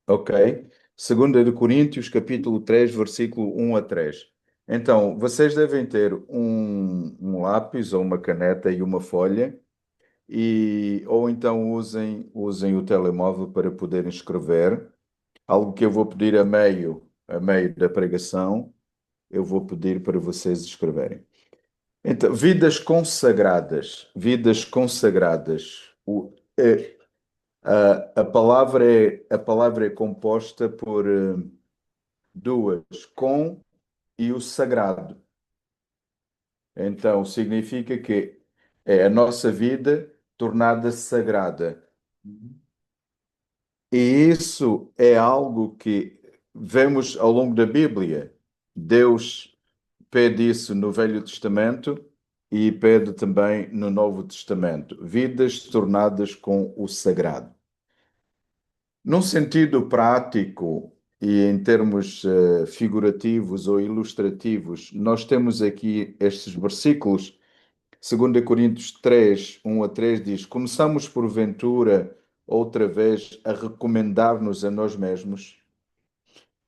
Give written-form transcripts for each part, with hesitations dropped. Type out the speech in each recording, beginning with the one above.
Ok. Segunda de Coríntios, capítulo 3, versículo 1 a 3. Então, vocês devem ter um lápis ou uma caneta e uma folha, ou então usem o telemóvel para poderem escrever. Algo que eu vou pedir a meio da pregação, eu vou pedir para vocês escreverem. Então, vidas consagradas. A palavra é composta por duas, com e o sagrado. Então, significa que é a nossa vida tornada sagrada. E isso é algo que vemos ao longo da Bíblia. Deus pede isso no Velho Testamento e pede também no Novo Testamento. Vidas tornadas com o sagrado. Num sentido prático e em termos figurativos ou ilustrativos, nós temos aqui estes versículos. 2 Coríntios 3, 1 a 3 diz: Começamos porventura outra vez a recomendar-nos a nós mesmos.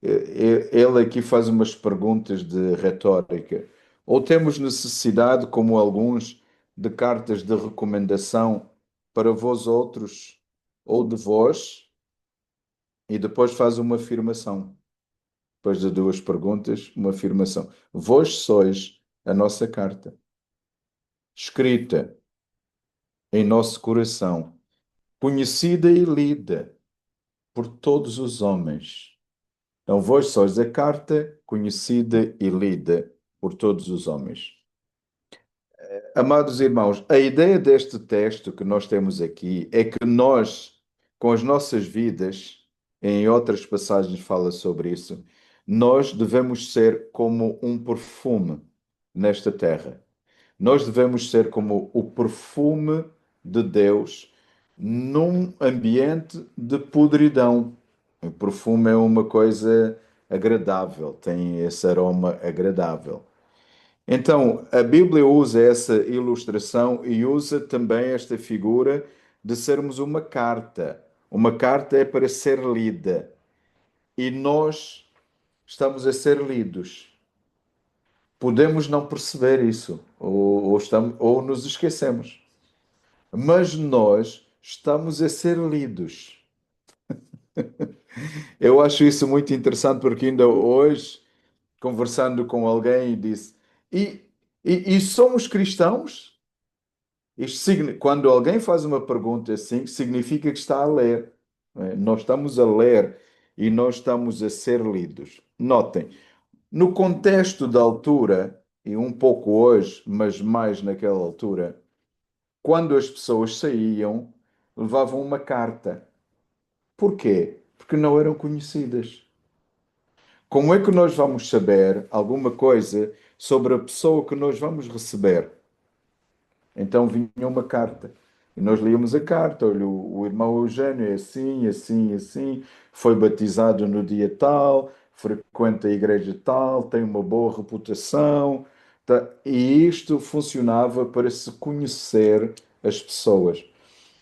Ele aqui faz umas perguntas de retórica. Ou temos necessidade, como alguns, de cartas de recomendação para vós outros ou de vós? E depois faz uma afirmação. Depois de duas perguntas, uma afirmação. Vós sois a nossa carta, escrita em nosso coração, conhecida e lida por todos os homens. Então, vós sois a carta conhecida e lida por todos os homens. Amados irmãos, a ideia deste texto que nós temos aqui é que nós, com as nossas vidas, em outras passagens fala sobre isso, nós devemos ser como um perfume nesta terra. Nós devemos ser como o perfume de Deus num ambiente de podridão. O perfume é uma coisa agradável, tem esse aroma agradável. Então, a Bíblia usa essa ilustração e usa também esta figura de sermos uma carta. Uma carta é para ser lida e nós estamos a ser lidos. Podemos não perceber isso, ou nos esquecemos, mas nós estamos a ser lidos. Eu acho isso muito interessante porque ainda hoje, conversando com alguém, disse: E, e somos cristãos? Quando alguém faz uma pergunta assim, significa que está a ler. Não é? Nós estamos a ler e nós estamos a ser lidos. Notem, no contexto da altura, e um pouco hoje, mas mais naquela altura, quando as pessoas saíam, levavam uma carta. Porquê? Porque não eram conhecidas. Como é que nós vamos saber alguma coisa sobre a pessoa que nós vamos receber? Então vinha uma carta. E nós líamos a carta. Olha, o irmão Eugênio é assim, assim, assim, foi batizado no dia tal, frequenta a igreja tal, tem uma boa reputação. E isto funcionava para se conhecer as pessoas.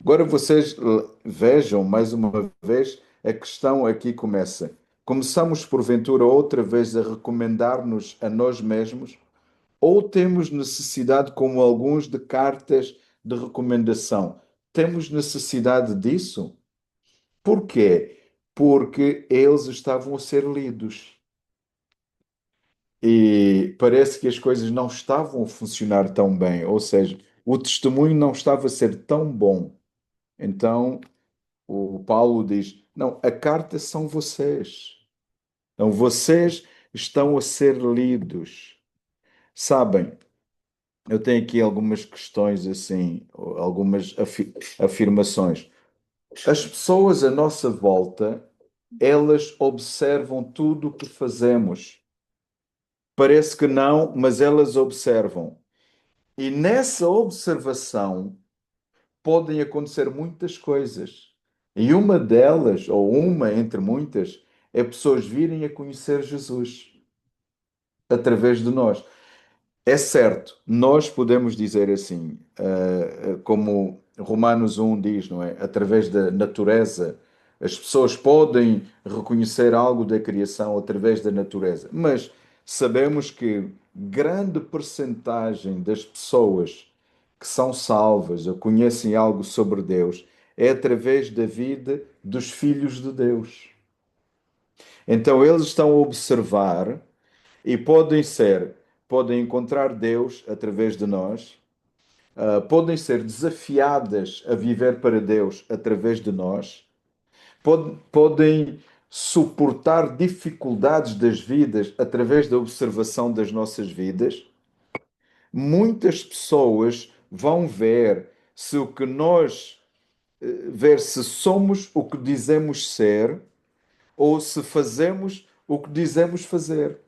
Agora vocês vejam mais uma vez, a questão aqui começa. Começamos porventura outra vez a recomendar-nos a nós mesmos? Ou temos necessidade, como alguns, de cartas de recomendação? Temos necessidade disso? Porquê? Porque eles estavam a ser lidos. E parece que as coisas não estavam a funcionar tão bem, ou seja, o testemunho não estava a ser tão bom. Então, o Paulo diz: Não, a carta são vocês. Então, vocês estão a ser lidos. Sabem, eu tenho aqui algumas questões assim, algumas afirmações. As pessoas à nossa volta, elas observam tudo o que fazemos. Parece que não, mas elas observam. E nessa observação podem acontecer muitas coisas. E uma delas, ou uma entre muitas, é pessoas virem a conhecer Jesus através de nós. É certo, nós podemos dizer assim, como Romanos 1 diz, não é? Através da natureza, As pessoas podem reconhecer algo da criação através da natureza, mas sabemos que grande percentagem das pessoas que são salvas ou conhecem algo sobre Deus é através da vida dos filhos de Deus. Então eles estão a observar e podem encontrar Deus através de nós, podem ser desafiadas a viver para Deus através de nós, podem suportar dificuldades das vidas através da observação das nossas vidas. Muitas pessoas vão ver se somos o que dizemos ser ou se fazemos o que dizemos fazer.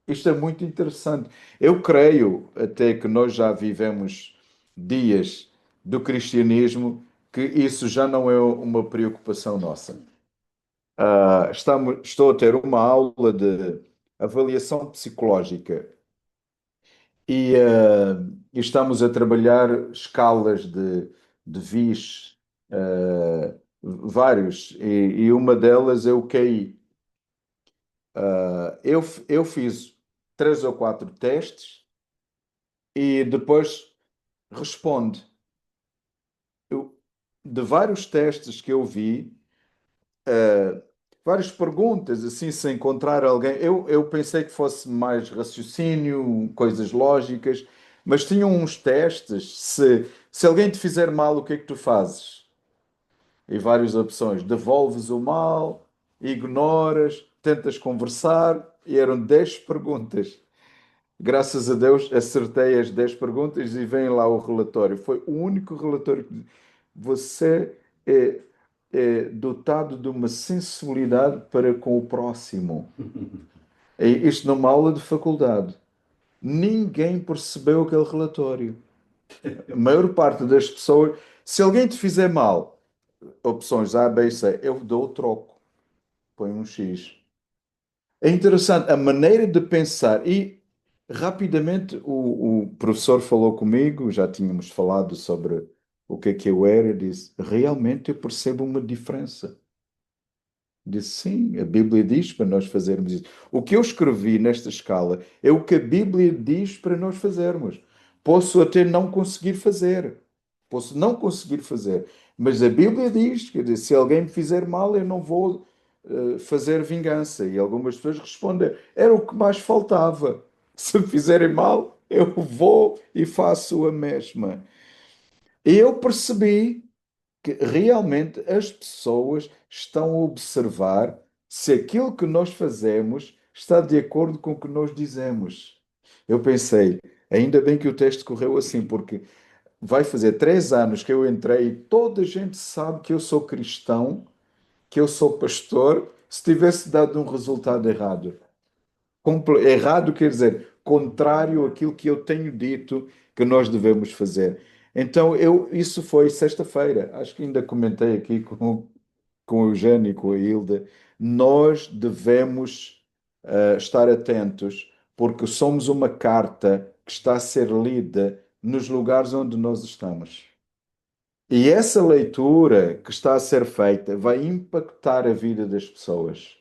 Isto é muito interessante. Eu creio até que nós já vivemos dias do cristianismo que isso já não é uma preocupação nossa. Estou a ter uma aula de avaliação psicológica e estamos a trabalhar escalas de VIS, vários, e uma delas é o QI. Eu fiz 3 ou 4 testes e depois responde. Eu- de vários testes que eu vi, várias perguntas, assim, se encontrar alguém. Eu pensei que fosse mais raciocínio, coisas lógicas, mas tinham uns testes. Se alguém te fizer mal, o que é que tu fazes? E várias opções. Devolves o mal, ignoras, tentas conversar, e eram 10 perguntas. Graças a Deus acertei as 10 perguntas e vem lá o relatório. Foi o único relatório que você é, é dotado de uma sensibilidade para com o próximo. É isto numa aula de faculdade. Ninguém percebeu aquele relatório. A maior parte das pessoas, se alguém te fizer mal, opções A, B e C, eu dou o troco. Põe um X. É interessante a maneira de pensar e rapidamente o professor falou comigo, já tínhamos falado sobre o que eu era, e disse, realmente eu percebo uma diferença. Disse, sim, a Bíblia diz para nós fazermos isso. O que eu escrevi nesta escala é o que a Bíblia diz para nós fazermos. Posso até não conseguir fazer. Posso não conseguir fazer. Mas a Bíblia diz, quer dizer, se alguém me fizer mal, eu não vou fazer vingança. E algumas pessoas respondem, era o que mais faltava. Se me fizerem mal, eu vou e faço a mesma. E eu percebi que realmente as pessoas estão a observar se aquilo que nós fazemos está de acordo com o que nós dizemos. Eu pensei, ainda bem que o teste correu assim, porque vai fazer 3 anos que eu entrei e toda a gente sabe que eu sou cristão, que eu sou pastor, se tivesse dado um resultado errado. Errado quer dizer contrário àquilo que eu tenho dito que nós devemos fazer. Então, isso foi sexta-feira. Acho que ainda comentei aqui com o Eugênio e com a Hilda. Nós devemos estar atentos, porque somos uma carta que está a ser lida nos lugares onde nós estamos. E essa leitura que está a ser feita vai impactar a vida das pessoas.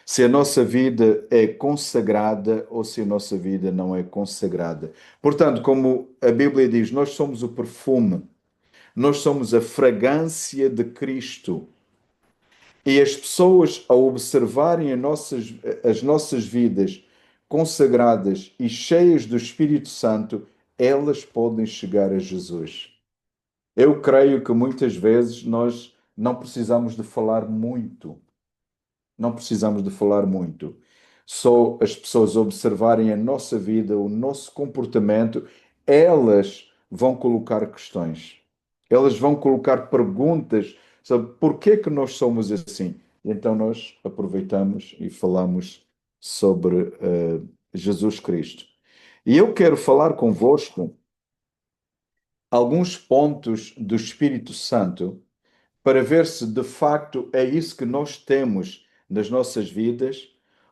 Se a nossa vida é consagrada ou se a nossa vida não é consagrada. Portanto, como a Bíblia diz, nós somos o perfume, nós somos a fragrância de Cristo. E as pessoas, ao observarem as nossas vidas consagradas e cheias do Espírito Santo, elas podem chegar a Jesus. Eu creio que muitas vezes nós não precisamos de falar muito. Não precisamos de falar muito. Só as pessoas observarem a nossa vida, o nosso comportamento, elas vão colocar questões. Elas vão colocar perguntas sobre porquê que nós somos assim. E então nós aproveitamos e falamos sobre Jesus Cristo. E eu quero falar convosco alguns pontos do Espírito Santo para ver se de facto é isso que nós temos nas nossas vidas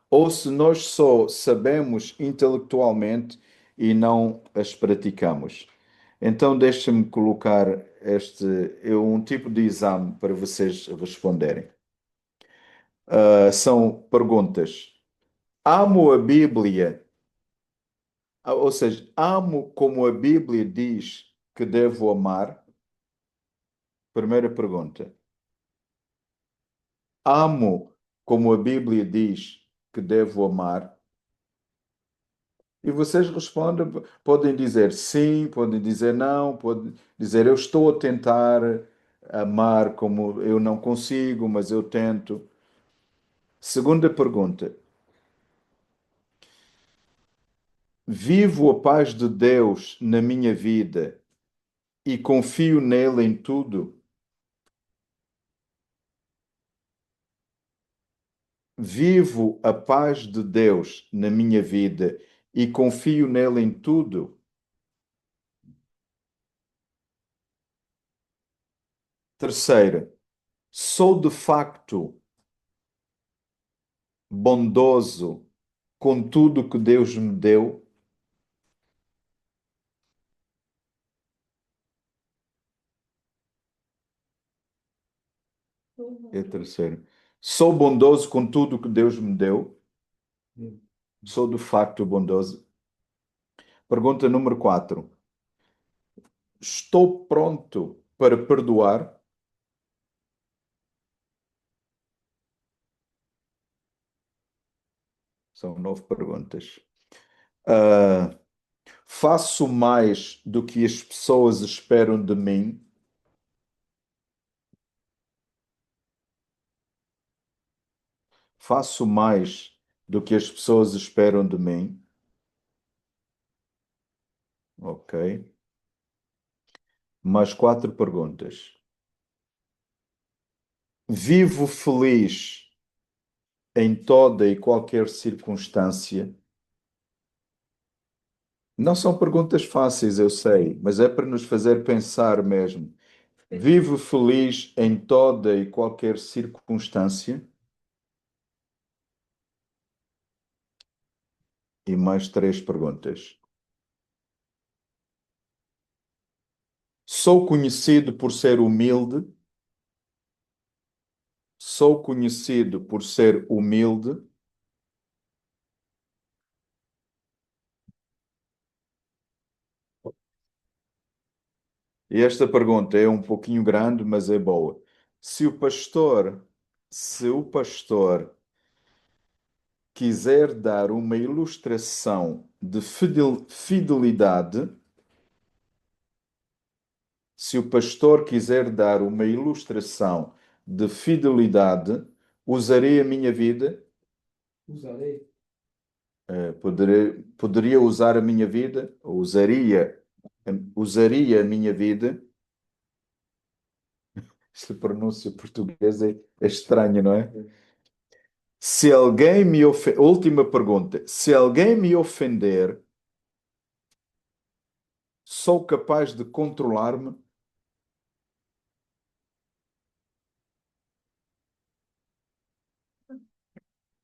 ou se nós só sabemos intelectualmente e não as praticamos. Então, deixa-me colocar um tipo de exame para vocês responderem. São perguntas. Amo a Bíblia, ou seja, amo como a Bíblia diz que devo amar? Primeira pergunta. Amo como a Bíblia diz que devo amar? E vocês respondem, podem dizer sim, podem dizer não, podem dizer eu estou a tentar amar como eu não consigo, mas eu tento. Segunda pergunta: vivo a paz de Deus na minha vida e confio nele em tudo? Vivo a paz de Deus na minha vida e confio nele em tudo? Terceira: sou de facto bondoso com tudo que Deus me deu? É a terceira. Sou bondoso com tudo que Deus me deu? Sou de facto bondoso. Pergunta número 4. Estou pronto para perdoar? São 9 perguntas. Ah, faço mais do que as pessoas esperam de mim? Faço mais do que as pessoas esperam de mim? Ok. Mais 4 perguntas. Vivo feliz em toda e qualquer circunstância? Não são perguntas fáceis, eu sei, mas é para nos fazer pensar mesmo. Vivo feliz em toda e qualquer circunstância? E mais 3 perguntas. Sou conhecido por ser humilde? Sou conhecido por ser humilde? E esta pergunta é um pouquinho grande, mas é boa. Se o pastor, se o pastor quiser dar uma ilustração de fidelidade, se o pastor quiser dar uma ilustração de fidelidade, usarei a minha vida? Usarei. Poderia usar a minha vida? Ou usaria a minha vida? Esta pronúncia portuguesa é estranha, não é? Se alguém me ofender, última pergunta. Se alguém me ofender, sou capaz de controlar-me?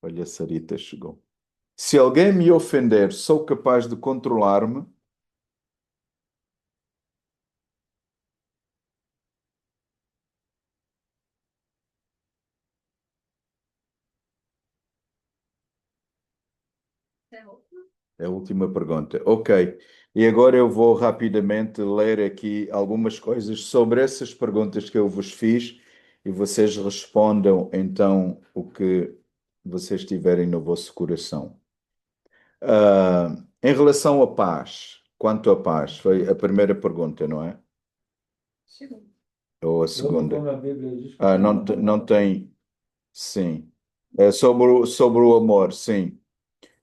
Olha, a Sarita chegou. Se alguém me ofender, sou capaz de controlar-me? É a última pergunta. Ok. E agora eu vou rapidamente ler aqui algumas coisas sobre essas perguntas que eu vos fiz e vocês respondam então o que vocês tiverem no vosso coração. Em relação à paz, quanto à paz, foi a primeira pergunta, não é? Sim. Ou a Logo segunda? como a Bíblia diz que tem Não, amor. não tem, sim. É sobre o amor, sim.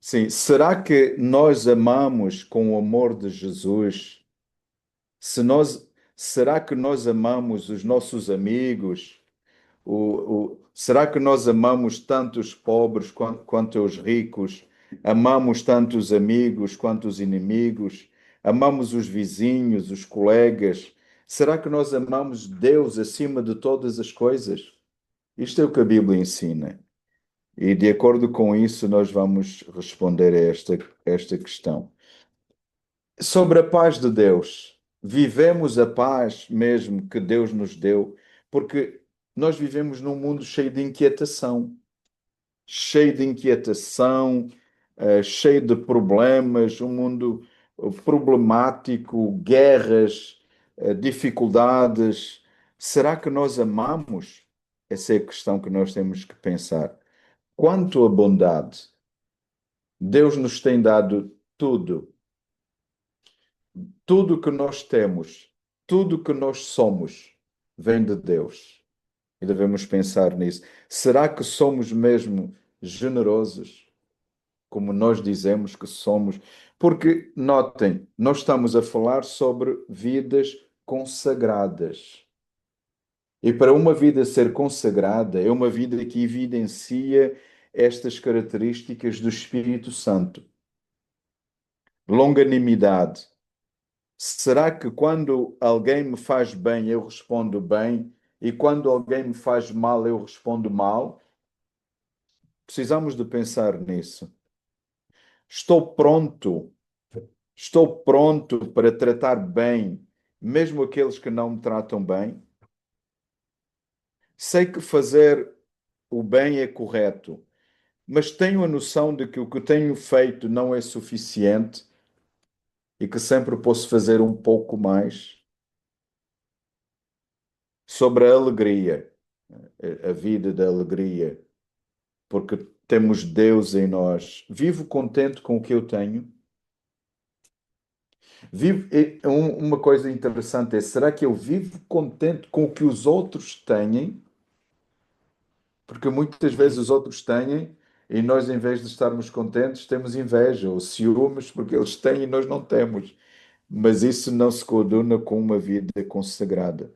Sim. Será que nós amamos com o amor de Jesus? Se nós, será que nós amamos os nossos amigos? Será que nós amamos tanto os pobres quanto os ricos? Amamos tanto os amigos quanto os inimigos? Amamos os vizinhos, os colegas? Será que nós amamos Deus acima de todas as coisas? Isto é o que a Bíblia ensina. E de acordo com isso, nós vamos responder a esta questão. Sobre a paz de Deus. Vivemos a paz mesmo que Deus nos deu, porque nós vivemos num mundo cheio de inquietação, cheio de problemas, um mundo problemático, guerras, dificuldades. Será que nós amamos? Essa é a questão que nós temos que pensar. Quanto a bondade, Deus nos tem dado tudo, tudo que nós temos, tudo que nós somos, vem de Deus. E devemos pensar nisso. Será que somos mesmo generosos, como nós dizemos que somos? Porque, notem, nós estamos a falar sobre vidas consagradas. E para uma vida ser consagrada, é uma vida que evidencia estas características do Espírito Santo. Longanimidade. Será que quando alguém me faz bem, eu respondo bem, e quando alguém me faz mal, eu respondo mal? Precisamos de pensar nisso. Estou pronto, estou pronto para tratar bem, mesmo aqueles que não me tratam bem? Sei que fazer o bem é correto, mas tenho a noção de que o que tenho feito não é suficiente e que sempre posso fazer um pouco mais. Sobre a alegria, a vida da alegria, porque temos Deus em nós. Vivo contente com o que eu tenho. Uma coisa interessante é, será que eu vivo contente com o que os outros têm? Porque muitas vezes os outros têm e nós, em vez de estarmos contentes, temos inveja ou ciúmes porque eles têm e nós não temos. Mas isso não se coaduna com uma vida consagrada.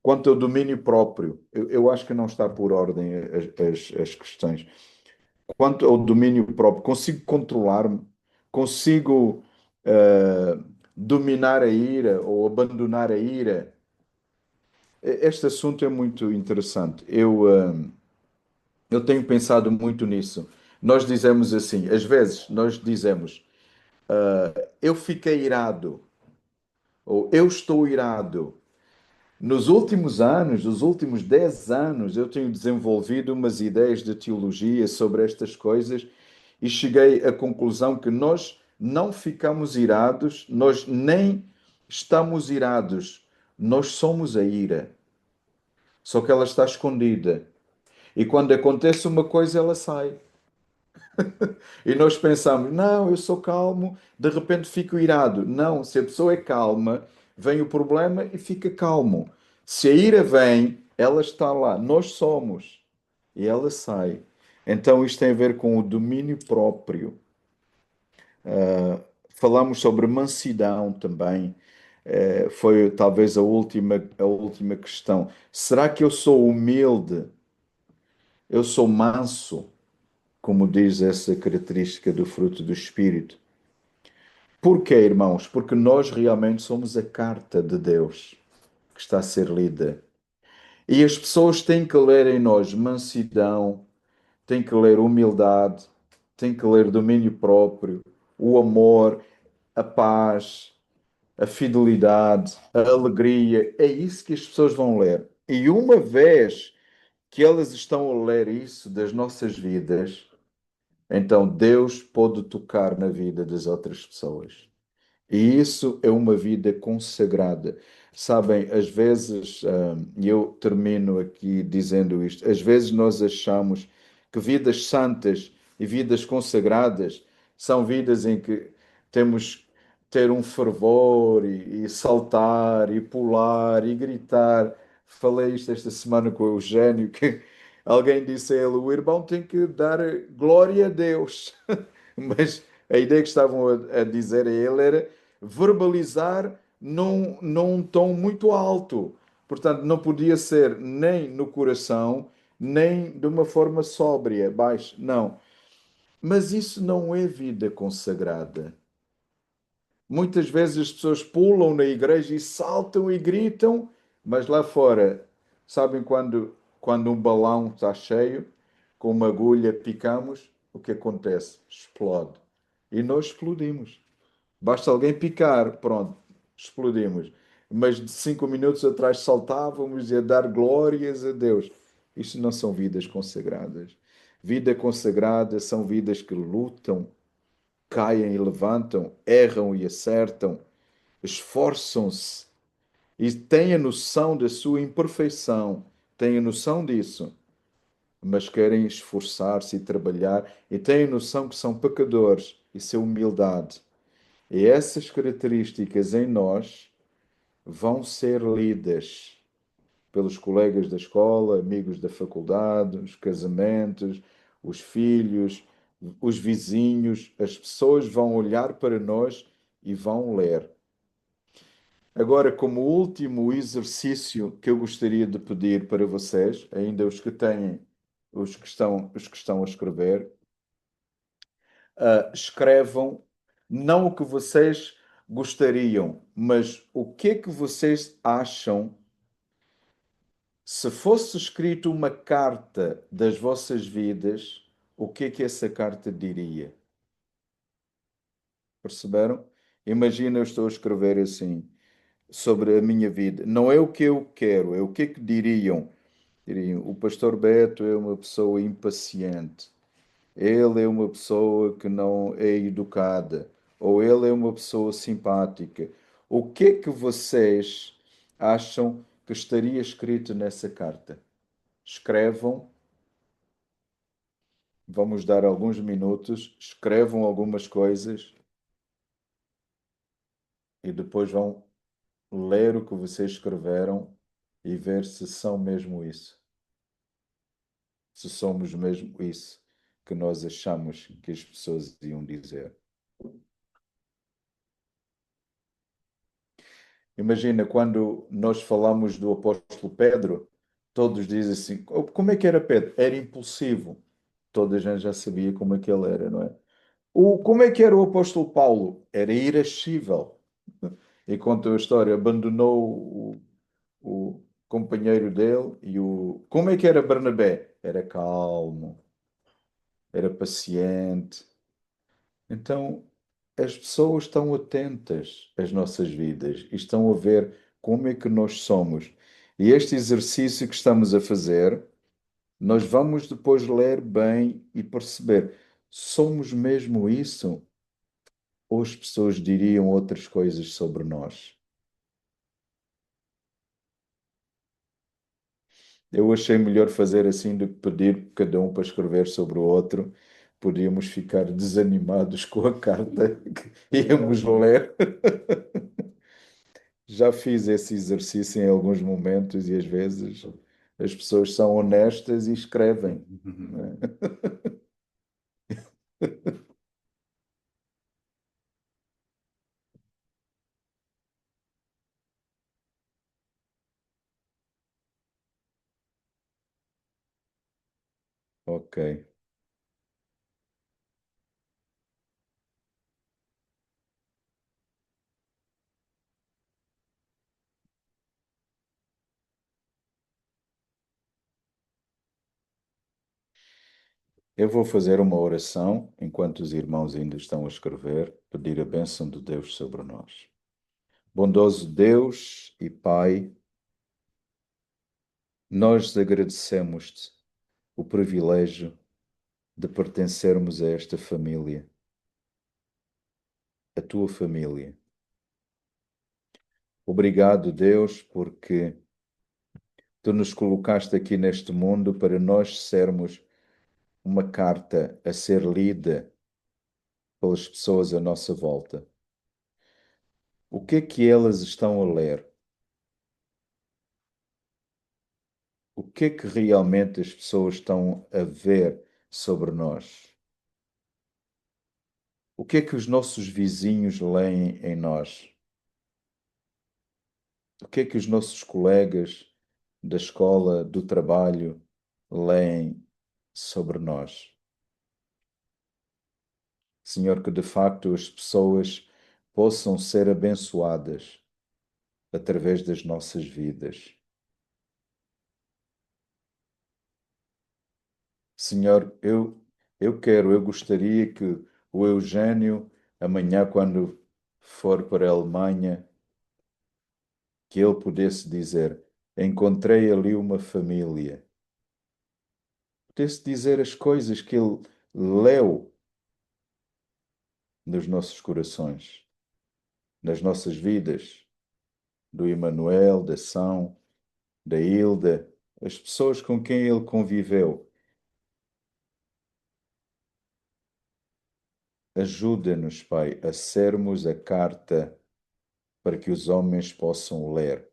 Quanto ao domínio próprio, eu acho que não está por ordem as questões. Quanto ao domínio próprio, consigo controlar-me, consigo eh, dominar a ira ou abandonar a ira. Este assunto é muito interessante. Eu tenho pensado muito nisso. Nós dizemos assim, às vezes nós dizemos, eu fiquei irado, ou eu estou irado. Nos últimos anos, nos últimos 10 anos, eu tenho desenvolvido umas ideias de teologia sobre estas coisas e cheguei à conclusão que nós não ficamos irados, nós nem estamos irados, nós somos a ira, só que ela está escondida. E quando acontece uma coisa, ela sai. E nós pensamos, não, eu sou calmo, de repente fico irado. Não, se a pessoa é calma, vem o problema e fica calmo. Se a ira vem, ela está lá, nós somos, e ela sai. Então isto tem a ver com o domínio próprio. Falamos sobre mansidão também. Foi talvez a última questão. Será que eu sou humilde? Eu sou manso, como diz essa característica do fruto do Espírito? Porquê, irmãos? Porque nós realmente somos a carta de Deus que está a ser lida. E as pessoas têm que ler em nós mansidão, têm que ler humildade, têm que ler domínio próprio, o amor, a paz, a fidelidade, a alegria. É isso que as pessoas vão ler. E uma vez que elas estão a ler isso das nossas vidas, então Deus pode tocar na vida das outras pessoas. E isso é uma vida consagrada. Sabem, às vezes, e eu termino aqui dizendo isto, às vezes nós achamos que vidas santas e vidas consagradas são vidas em que temos que ter um fervor e saltar e pular e gritar. Falei isto esta semana com o Eugênio, que alguém disse a ele, o irmão tem que dar glória a Deus. Mas a ideia que estavam a dizer a ele era verbalizar num tom muito alto. Portanto, não podia ser nem no coração, nem de uma forma sóbria, baixa. Não. Mas isso não é vida consagrada. Muitas vezes as pessoas pulam na igreja e saltam e gritam, mas lá fora, sabem quando um balão está cheio, com uma agulha picamos, o que acontece? Explode. E nós explodimos. Basta alguém picar, pronto, explodimos. mas de 5 minutos atrás saltávamos e a dar glórias a Deus. Isto não são vidas consagradas. Vida consagrada são vidas que lutam, caem e levantam, erram e acertam, esforçam-se e têm a noção da sua imperfeição, têm a noção disso, mas querem esforçar-se e trabalhar e têm a noção que são pecadores. Isso é humildade. E essas características em nós vão ser lidas pelos colegas da escola, amigos da faculdade, os casamentos, os filhos, os vizinhos. As pessoas vão olhar para nós e vão ler. Agora, como último exercício que eu gostaria de pedir para vocês, ainda os que têm, os que estão a escrever, escrevam não o que vocês gostariam, mas o que é que vocês acham se fosse escrito uma carta das vossas vidas, o que é que essa carta diria? Perceberam? Imagina, eu estou a escrever assim sobre a minha vida. Não é o que eu quero, é o que é que diriam. Diriam, o pastor Beto é uma pessoa impaciente. Ele é uma pessoa que não é educada. Ou ele é uma pessoa simpática. O que é que vocês acham que estaria escrito nessa carta? Escrevam. Vamos dar alguns minutos, escrevam algumas coisas e depois vão ler o que vocês escreveram e ver se são mesmo isso. Se somos mesmo isso que nós achamos que as pessoas iam dizer. Imagina quando nós falamos do apóstolo Pedro, todos dizem assim: como é que era Pedro? Era impulsivo. Toda a gente já sabia como é que ele era, não é? Como é que era o apóstolo Paulo? Era irascível. E conta a história, abandonou o companheiro dele e o. Como é que era Barnabé? Era calmo, era paciente. Então, as pessoas estão atentas às nossas vidas e estão a ver como é que nós somos. E este exercício que estamos a fazer, nós vamos depois ler bem e perceber, somos mesmo isso? Ou as pessoas diriam outras coisas sobre nós? Eu achei melhor fazer assim do que pedir cada um para escrever sobre o outro. Podíamos ficar desanimados com a carta que íamos ler. Já fiz esse exercício em alguns momentos e às vezes as pessoas são honestas e escrevem, né? Ok. Eu vou fazer uma oração enquanto os irmãos ainda estão a escrever, pedir a bênção de Deus sobre nós. Bondoso Deus e Pai, nós agradecemos-te o privilégio de pertencermos a esta família, a tua família. Obrigado, Deus, porque tu nos colocaste aqui neste mundo para nós sermos uma carta a ser lida pelas pessoas à nossa volta. O que é que elas estão a ler? O que é que realmente as pessoas estão a ver sobre nós? O que é que os nossos vizinhos leem em nós? O que é que os nossos colegas da escola, do trabalho, leem sobre nós? Senhor, que de facto as pessoas possam ser abençoadas através das nossas vidas. Senhor, eu gostaria que o Eugênio, amanhã, quando for para a Alemanha, que ele pudesse dizer: encontrei ali uma família. Pudesse dizer as coisas que ele leu nos nossos corações, nas nossas vidas, do Emanuel, da São, da Hilda, as pessoas com quem ele conviveu. Ajuda-nos, Pai, a sermos a carta para que os homens possam ler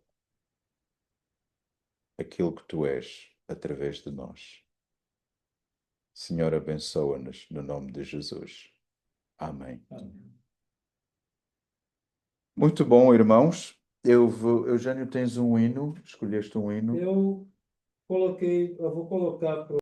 aquilo que tu és através de nós. Senhor, abençoa-nos no nome de Jesus. Amém. Amém. Muito bom, irmãos. Eugênio, tens um hino? Escolheste um hino? Eu vou colocar